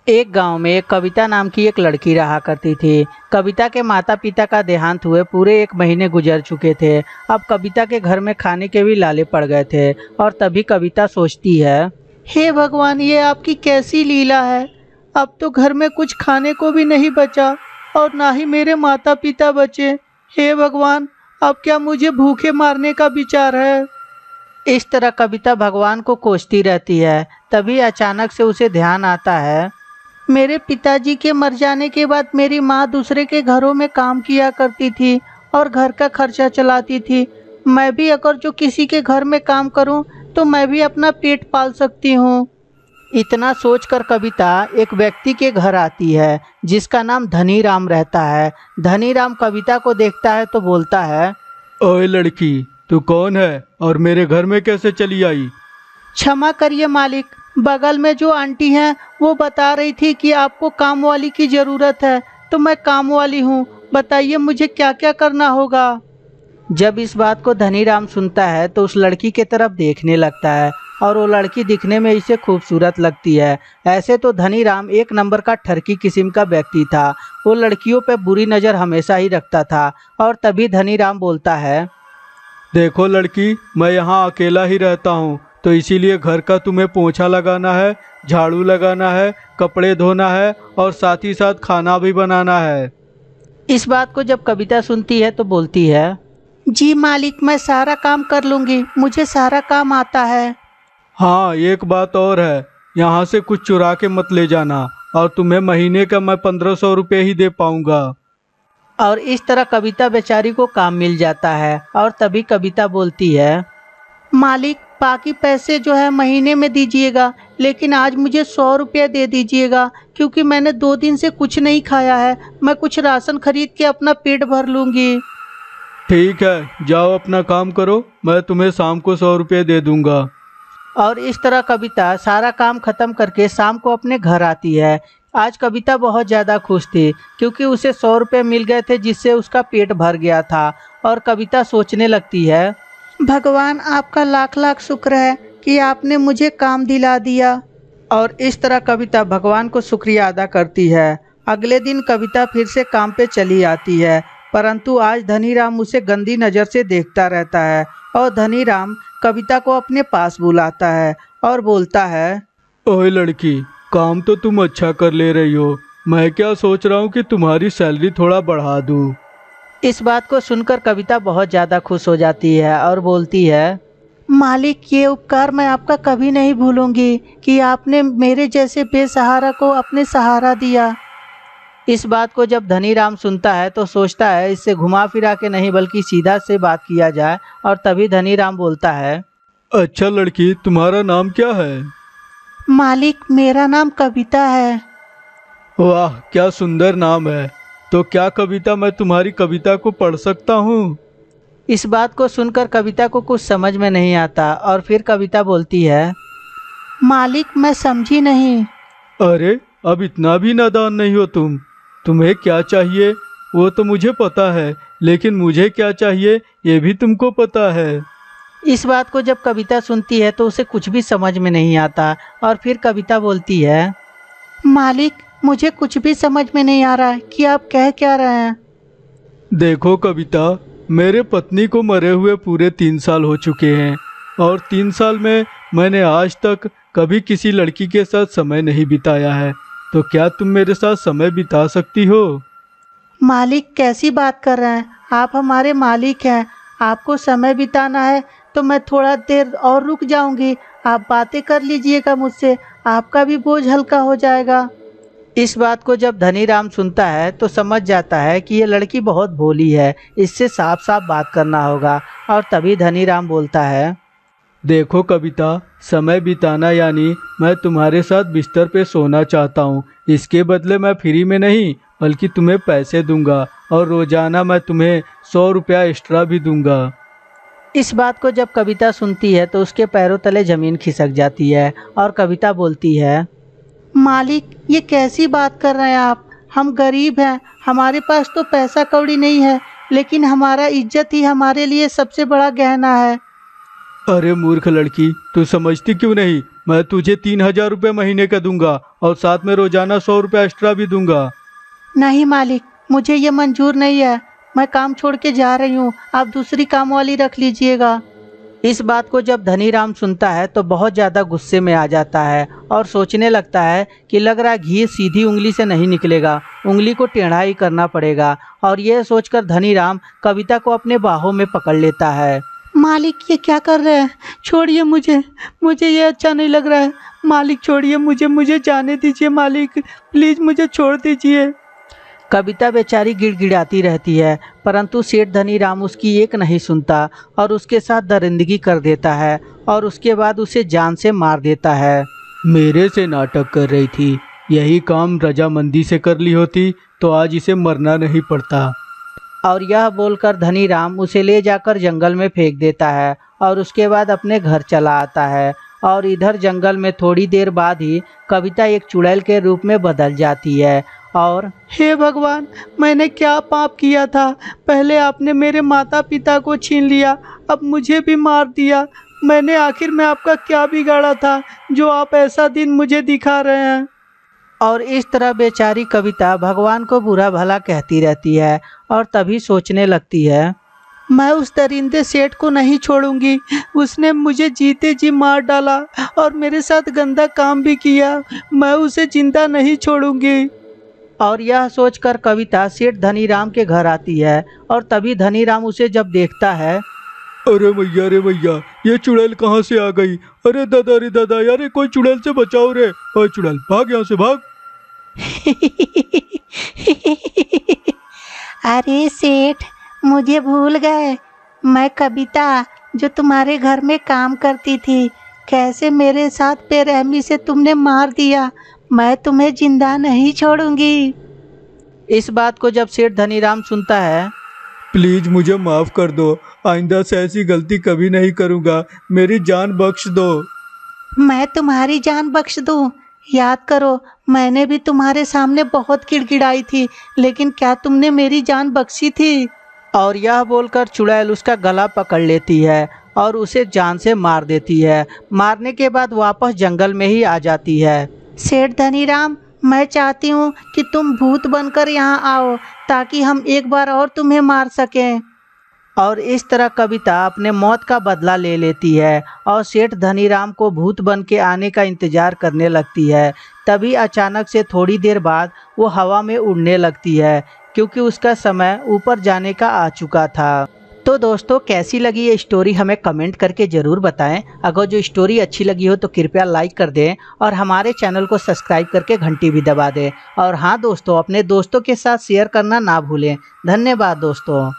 एक गांव में एक कविता नाम की एक लड़की रहा करती थी। कविता के माता पिता का देहांत हुए पूरे 1 महीने गुजर चुके थे। अब कविता के घर में खाने के भी लाले पड़ गए थे और तभी कविता सोचती है, हे भगवान, ये आपकी कैसी लीला है। अब तो घर में कुछ खाने को भी नहीं बचा और ना ही मेरे माता पिता बचे। हे भगवान, अब क्या मुझे भूखे मारने का विचार है। इस तरह कविता भगवान को कोसती रहती है। तभी अचानक से उसे ध्यान आता है, मेरे पिताजी के मर जाने के बाद मेरी माँ दूसरे के घरों में काम किया करती थी और घर का खर्चा चलाती थी। मैं भी अगर जो किसी के घर में काम करूं तो मैं भी अपना पेट पाल सकती हूँ। इतना सोचकर कविता एक व्यक्ति के घर आती है जिसका नाम धनीराम रहता है। धनीराम कविता को देखता है तो बोलता है, ओए लड़की, तू कौन है और मेरे घर में कैसे चली आई? क्षमा करिए मालिक, बगल में जो आंटी हैं वो बता रही थी कि आपको काम वाली की ज़रूरत है, तो मैं काम वाली हूँ। बताइए मुझे क्या क्या करना होगा। जब इस बात को धनीराम सुनता है तो उस लड़की की तरफ देखने लगता है और वो लड़की दिखने में इसे खूबसूरत लगती है। ऐसे तो धनीराम एक नंबर का ठरकी किस्म का व्यक्ति था। वो लड़कियों पे बुरी नज़र हमेशा ही रखता था और तभी धनीराम बोलता है, देखो लड़की, मैं यहाँ अकेला ही रहता हूँ, तो इसीलिए घर का तुम्हें पोंछा लगाना है, झाड़ू लगाना है, कपड़े धोना है और साथ ही साथ खाना भी बनाना है। इस बात को जब कविता सुनती है तो बोलती है, जी मालिक, मैं सारा काम कर लूँगी, मुझे सारा काम आता है। हाँ, एक बात और है, यहाँ से कुछ चुरा के मत ले जाना और तुम्हें महीने का मैं 1500 रुपये ही दे पाऊँगा। और इस तरह कविता बेचारी को काम मिल जाता है और तभी कविता बोलती है, मालिक, बाकी पैसे जो है महीने में दीजिएगा, लेकिन आज मुझे 100 रुपया दे दीजिएगा क्योंकि मैंने 2 दिन से कुछ नहीं खाया है। मैं कुछ राशन खरीद के अपना पेट भर लूँगी। ठीक है, जाओ अपना काम करो, मैं तुम्हें शाम को 100 रुपये दे दूँगा। और इस तरह कविता सारा काम खत्म करके शाम को अपने घर आती है। आज कविता बहुत ज़्यादा खुश थी क्योंकि उसे 100 रुपये मिल गए थे जिससे उसका पेट भर गया था। और कविता सोचने लगती है, भगवान, आपका लाख लाख शुक्र है कि आपने मुझे काम दिला दिया। और इस तरह कविता भगवान को शुक्रिया अदा करती है। अगले दिन कविता फिर से काम पे चली आती है, परंतु आज धनीराम उसे गंदी नज़र से देखता रहता है और धनीराम कविता को अपने पास बुलाता है और बोलता है, ओए लड़की, काम तो तुम अच्छा कर ले रही हो, मैं क्या सोच रहा हूँ कि तुम्हारी सैलरी थोड़ा बढ़ा दूँ। इस बात को सुनकर कविता बहुत ज़्यादा खुश हो जाती है और बोलती है, मालिक, ये उपकार मैं आपका कभी नहीं भूलूंगी कि आपने मेरे जैसे बेसहारा को अपने सहारा दिया। इस बात को जब धनीराम सुनता है तो सोचता है इससे घुमा फिरा के नहीं बल्कि सीधा से बात किया जाए। और तभी धनीराम बोलता है, अच्छा लड़की, तुम्हारा नाम क्या है? मालिक, मेरा नाम कविता है। वाह, क्या सुंदर नाम है। तो क्या कविता मैं तुम्हारी कविता को पढ़ सकता हूँ? इस बात को सुनकर कविता को कुछ समझ में नहीं आता और फिर कविता बोलती है, मालिक, मैं समझी नहीं। अरे, अब इतना भी नादान नहीं हो तुम। तुम्हें क्या चाहिए वो तो मुझे पता है, लेकिन मुझे क्या चाहिए ये भी तुमको पता है। इस बात को जब कविता सुनती है तो उसे कुछ भी समझ में नहीं आता और फिर कविता बोलती है, मालिक, मुझे कुछ भी समझ में नहीं आ रहा है कि आप कह क्या रहे हैं। देखो कविता, मेरे पत्नी को मरे हुए पूरे 3 साल हो चुके हैं और 3 साल में मैंने आज तक कभी किसी लड़की के साथ समय नहीं बिताया है। तो क्या तुम मेरे साथ समय बिता सकती हो? मालिक, कैसी बात कर रहे हैं आप? हमारे मालिक हैं। आपको समय बिताना है तो मैं थोड़ा देर और रुक जाऊंगी। आप बातें कर लीजिएगा मुझसे, आपका भी बोझ हल्का हो जाएगा। इस बात को जब धनीराम सुनता है तो समझ जाता है कि ये लड़की बहुत भोली है, इससे साफ साफ बात करना होगा। और तभी धनीराम बोलता है, देखो कविता, समय बिताना यानी मैं तुम्हारे साथ बिस्तर पे सोना चाहता हूँ। इसके बदले मैं फ्री में नहीं बल्कि तुम्हें पैसे दूंगा और रोजाना मैं तुम्हें 100 रुपया एक्स्ट्रा भी दूंगा। इस बात को जब कविता सुनती है तो उसके पैरों तले ज़मीन खिसक जाती है और कविता बोलती है, मालिक, ये कैसी बात कर रहे हैं आप? हम गरीब हैं, हमारे पास तो पैसा कौड़ी नहीं है, लेकिन हमारा इज्जत ही हमारे लिए सबसे बड़ा गहना है। अरे मूर्ख लड़की, तू समझती क्यों नहीं? मैं तुझे 3,000 रुपये महीने का दूंगा और साथ में रोजाना 100 रुपये एक्स्ट्रा भी दूंगा। नहीं मालिक, मुझे ये मंजूर नहीं है। मैं काम छोड़ के जा रही हूँ, आप दूसरी काम वाली रख लीजिएगा। इस बात को जब धनीराम सुनता है तो बहुत ज़्यादा गुस्से में आ जाता है और सोचने लगता है कि लग रहा है घी सीधी उंगली से नहीं निकलेगा, उंगली को टेढ़ा ही करना पड़ेगा। और यह सोचकर धनीराम कविता को अपने बाहों में पकड़ लेता है। मालिक, ये क्या कर रहे हैं? छोड़िए मुझे ये अच्छा नहीं लग रहा है। मालिक छोड़िए मुझे जाने दीजिए मालिक, प्लीज़ मुझे छोड़ दीजिए। कविता बेचारी गिड़गिड़ाती रहती है, परंतु सेठ धनीराम उसकी एक नहीं सुनता और उसके साथ दरिंदगी कर देता है और उसके बाद उसे जान से मार देता है। मेरे से नाटक कर रही थी, यही काम रजामंदी से कर ली होती तो आज इसे मरना नहीं पड़ता। और यह बोलकर धनीराम उसे ले जाकर जंगल में फेंक देता है और उसके बाद अपने घर चला आता है। और इधर जंगल में थोड़ी देर बाद ही कविता एक चुड़ैल के रूप में बदल जाती है और हे भगवान, मैंने क्या पाप किया था? पहले आपने मेरे माता पिता को छीन लिया, अब मुझे भी मार दिया। मैंने आखिर में आपका क्या बिगाड़ा था जो आप ऐसा दिन मुझे दिखा रहे हैं? और इस तरह बेचारी कविता भगवान को बुरा भला कहती रहती है और तभी सोचने लगती है, मैं उस दरिंदे सेठ को नहीं छोड़ूंगी। उसने मुझे जीते जी मार डाला और मेरे साथ गंदा काम भी किया। मैं उसे जिंदा नहीं छोड़ूंगी। और यह सोचकर कविता सेठ धनीराम के घर आती है और तभी धनीराम उसे जब देखता है, अरे भैया, ये चुड़ैल कहाँ से आ गई? अरे दादा यार, कोई चुड़ैल से बचाओ रे। ओए चुड़ैल, भाग यहाँ से भाग। अरे सेठ, मुझे भूल गए। मैं कविता, जो तुम्हारे घर में काम करती थी। कैसे मेरे साथ बेरहमी से तुमने मार दिया। मैं तुम्हें जिंदा नहीं छोड़ूंगी। इस बात को जब सेठ धनीराम सुनता है, प्लीज मुझे माफ कर दो, आइंदा से ऐसी गलती कभी नहीं करूँगा, मेरी जान बख्श दो। मैं तुम्हारी जान बख्श दूं? याद करो, मैंने भी तुम्हारे सामने बहुत गिड़गिड़ाई थी, लेकिन क्या तुमने मेरी जान बख्शी थी? और यह बोलकर चुड़ैल उसका गला पकड़ लेती है और उसे जान से मार देती है। मारने के बाद वापस जंगल में ही आ जाती है। सेठ धनीराम, मैं चाहती हूँ कि तुम भूत बनकर यहाँ आओ ताकि हम एक बार और तुम्हें मार सकें। और इस तरह कविता अपने मौत का बदला ले लेती है और सेठ धनीराम को भूत बन के आने का इंतजार करने लगती है। तभी अचानक से थोड़ी देर बाद वो हवा में उड़ने लगती है, क्योंकि उसका समय ऊपर जाने का आ चुका था। तो दोस्तों, कैसी लगी ये स्टोरी हमें कमेंट करके ज़रूर बताएं। अगर जो स्टोरी अच्छी लगी हो तो कृपया लाइक कर दें और हमारे चैनल को सब्सक्राइब करके घंटी भी दबा दें। और हाँ दोस्तों, अपने दोस्तों के साथ शेयर करना ना भूलें। धन्यवाद दोस्तों।